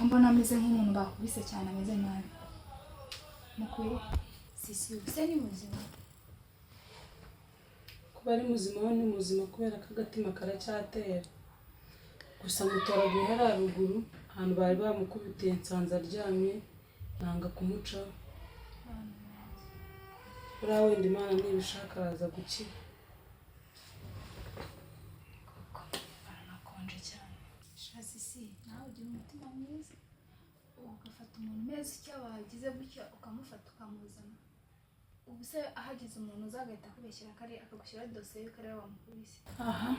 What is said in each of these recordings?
mbona ameze nk'umuntu bakubise cyane ameze nabi. Mukwiye sisi ubuse ni muzima. Kuba ari muzima we ni muzima kubera ko agatima karacyatera. Gusa mutoraguye hariya ruguru ahantu bari bamukubitiye nsanze aryamye nanga kumuca. Buriya wenda Imana nibishaka araza gukira. Aranakonje cyane. Sisi nawe ugira umutima mwiza. Ugafata umuntu meza icyo bagize gutya ukamufata ukamuzana. Ubuse ahageze umuntu uzagahita kubeshyira kare akagushyira dosiye y'uko ari we wamukubise. Aha.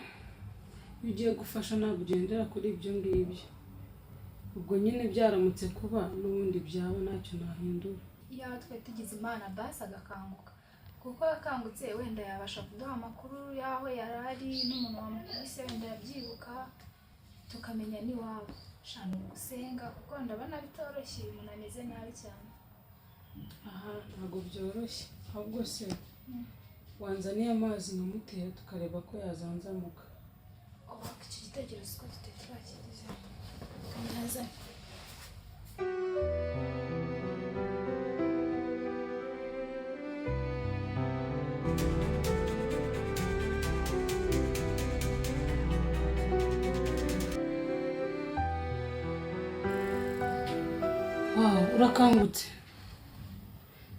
Iyo ugiye gufasha ntabwo ugendera kuri ibyo ngibyo. Ubwo nyine byaramutse kuba n'ubundi byaba ntacyo nahindura. Iyo twari tugize Imana basi agakanguka. Kuko yakangutse wenda yabasha kuduha amakuru yaho yarari n'umuntu wamukubise wenda yabyibuka tukamenya n'iwabo. Shana gusenga kuko ndabona bitoroshye umuntu ameze nabi cyane. Aha ntabwo byoroshye. Ahubwo se wanzaniye amazi nkamutera tukareba ko yazanzamuka. Iki gitekerezo ko tutari twakigize. Kanaza. Wow, urakangutse.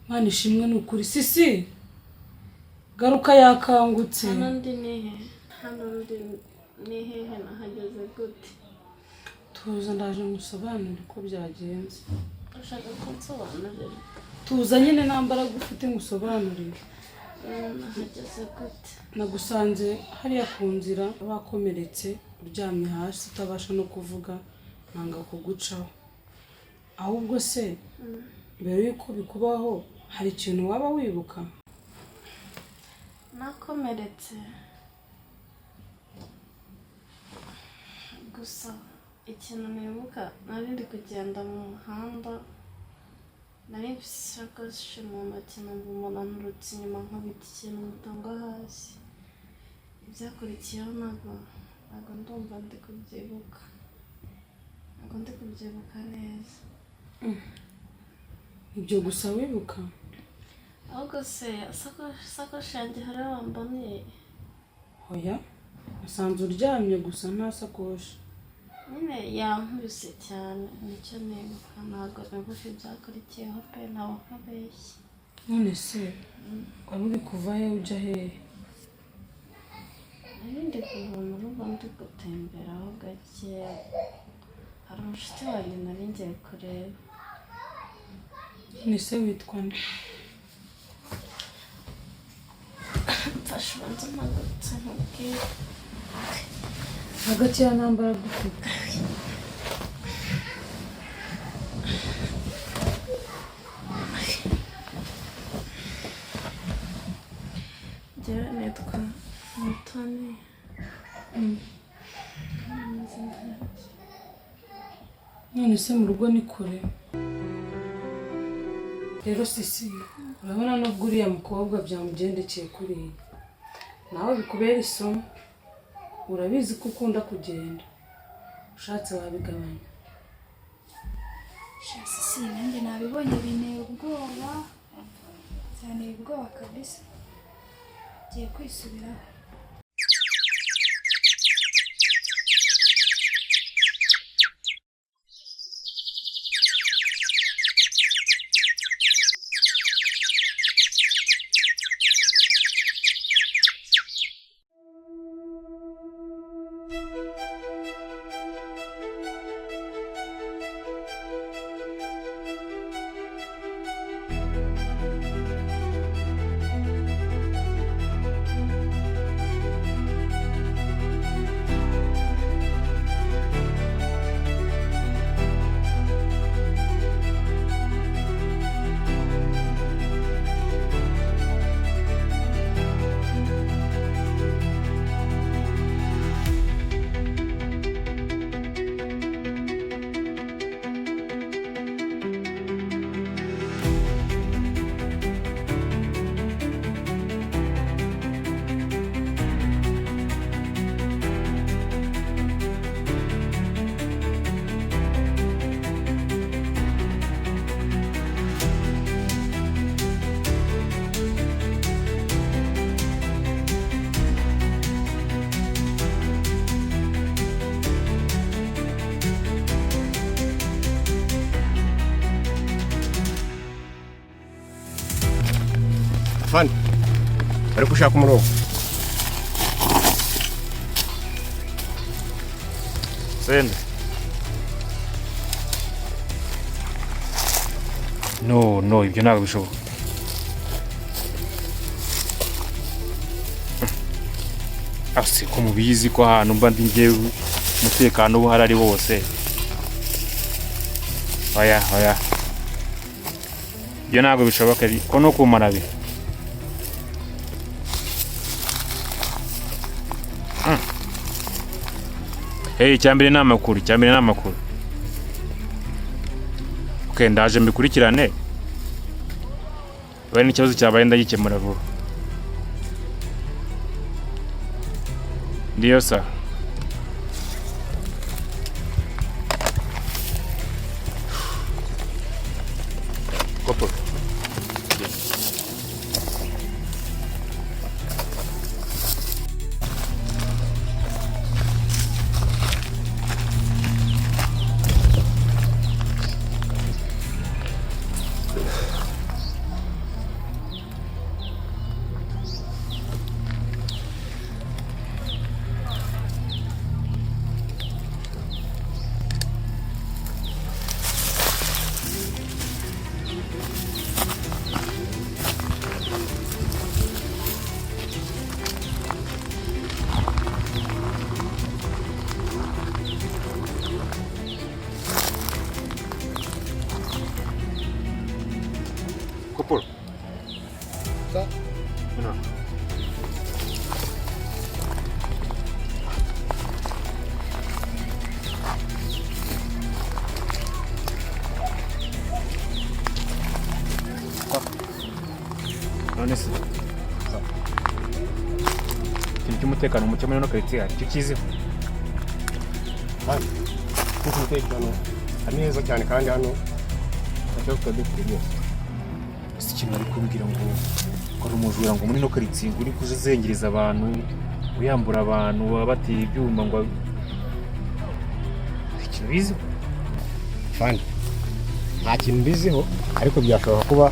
Mana ishimwe n'ukuri. Sisi. Garuka yakangutse. Hano ndi hehe nahageze gute? Tuza ndaje musobanurire uko byagenze. Ushaka kunsobanurira? Tuza nyine nambara gufite musobanurire. Nahageze gute? Nagusanze hariya ku nzira bakomeretse uryamye hasi utabasha no kuvuga nanga kugucaho. Ahubwo se mbere yuko bikubaho hari ikintu waba wibuka? Nakomeretse. Gusa ikintu nibuka nari ndi kugenda mu muhanda nari bishakoshi mu ntoki numva umuntu anturutse inyuma nkabita ikintu mutanga hasi. Ibyakurikiyeho ntabwo ndumva ndi kubyibuka. Ntabwo ndi kubyibuka neza. Ibyo gusa wibuka? Ahubwo se sakoshi yanjye hari wambaniye? Oya, asanzwe uryamye gusa nta sakoshi. Nyine yankubise cyane nicyo nibuka. Ntabwo nibuka ibyakurikiyeho pe ntawe nkabeshye. None se wari uri kuva he ujya hehe? Nari ndi kuva mu rugo ndi gutemberaho gake. Hari umushuti wanjye nari ngiye kureba. None se witwa nde? Mfashe ubanza mpagurutse nkubwire. Hagati ya nambara gufite. Njyewe nitwa Mutoni. None se mu rugo ni kure? Rero sisi urabona nubwo uriya mukobwa byamugendekeye kuriya nawe bikubera isomo. Urabizi ko ukunda kugenda ushatse wabigabanya. Sisi nanjye nabibonye binteye ubwoba cyane ubwoba kabisa. Giye kwisubiraho. Afande, bari gushaka umurongo. Sende. No, ibyo ntabwo bishoboka. Ase ko mubizi ko ahantu mba ndi ngewe umutekano ubu harari wose. Oya. Ibyo ntabwo bishoboka ko no kumara bi. Icyambere ni amakuru. Okay, ndaje mbikurikirane. Bari n'ikibazo cyabaye ndagikemura vuba. Ndiyo sa. Kopo. Kopol. Sa? Ano? None se ikintu cy'umutekano muke muri no karitsiye icyo kiziho. Afande, kuko umutekano ari neza cyane kandi hano ntacyo tukadukuriye. Ikintu ari kumbwira ngo ari umujura ngo muri no karitsiye ngo uri kuzengereza abantu uyambura abantu wabateye ibyuma ngo ikintu bizi. Afande, nta kintu mbiziho ariko byashobora kuba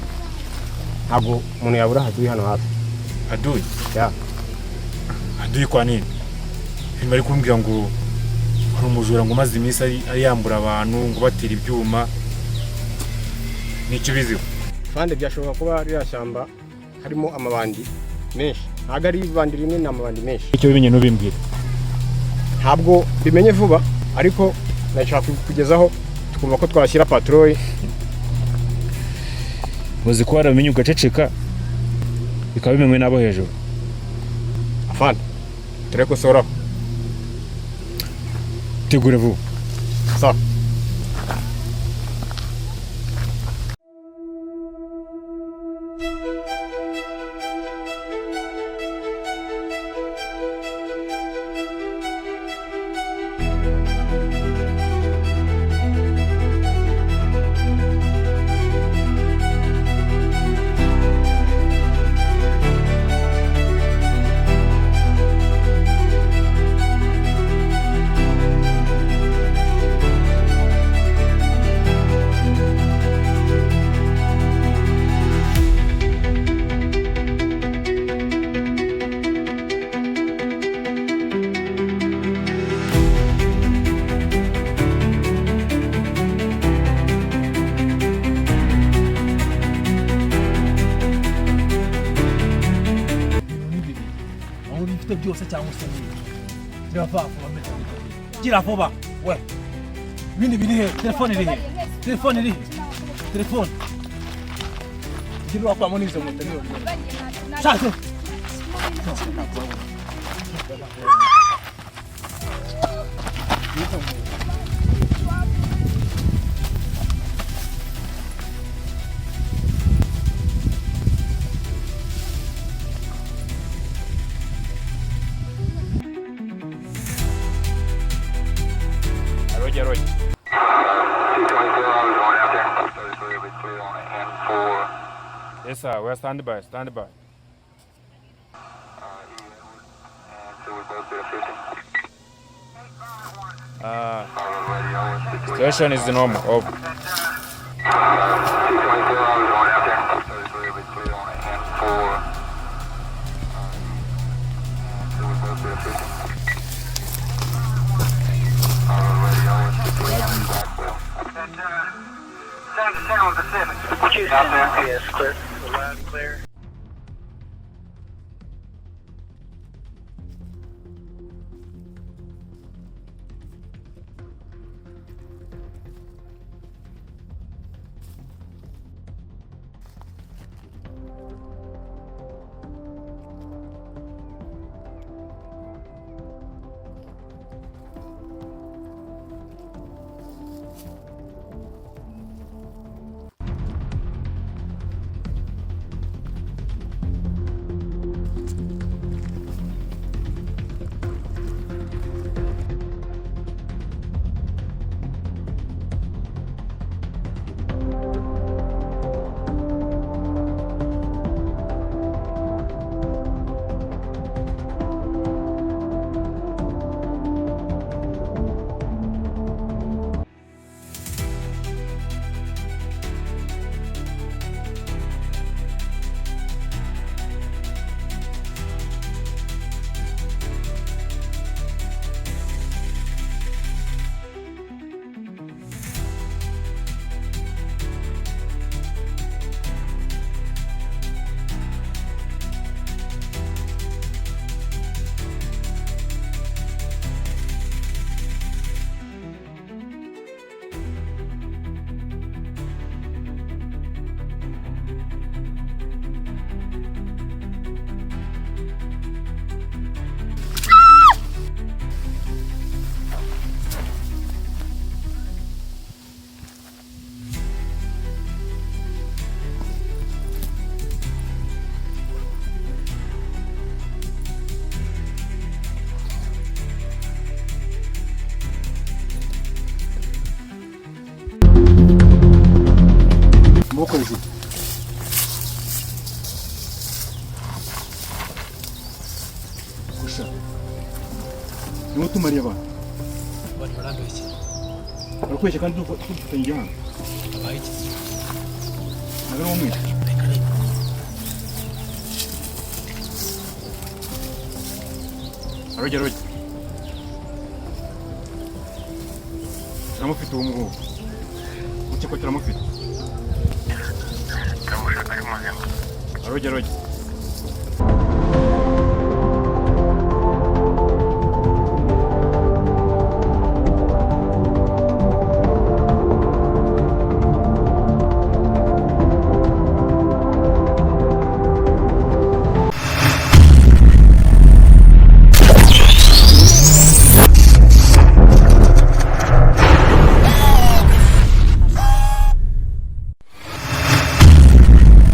ntabwo umuntu yabura haduye hano hafi. Haduye? Ya. Haduye kwa nini? Hima ari kumbwira ngo ari umujura ngo maze iminsi ari yambura abantu ngo batera ibyuma. Nicyo biziho. Afande, byashobora kuba ririya shyamba harimo amabandi menshi. Ntabwo ari ibandi rimwe, ni amabandi menshi. Icyo bimenye nubimbwira. Ntabwo bimenye vuba ariko nashaka kugezaho tukumva ko twashyira patrol. Muzi ko waramenye ugaceceka bikaba bimenywe nabo hejuru. Afande, turekosora. Tegure vuba. Sawa. byose cyangwa se birava ameze gira vuba we ibindi biri he telefone iri he telefone gira kwa moni zo moto niyo shate Roger. Yes, sir. We're standing by. Situation is normal. Over. Sound to sound the 7. Yes, clear. Loud and clear. Akoze gusa niwo tumariye abantu barambeshye barakweshya kandi dufitanye igihano abaye iki ntabwo ari umwe arojya turamufite uwo nguwo ukeko turamufite arojya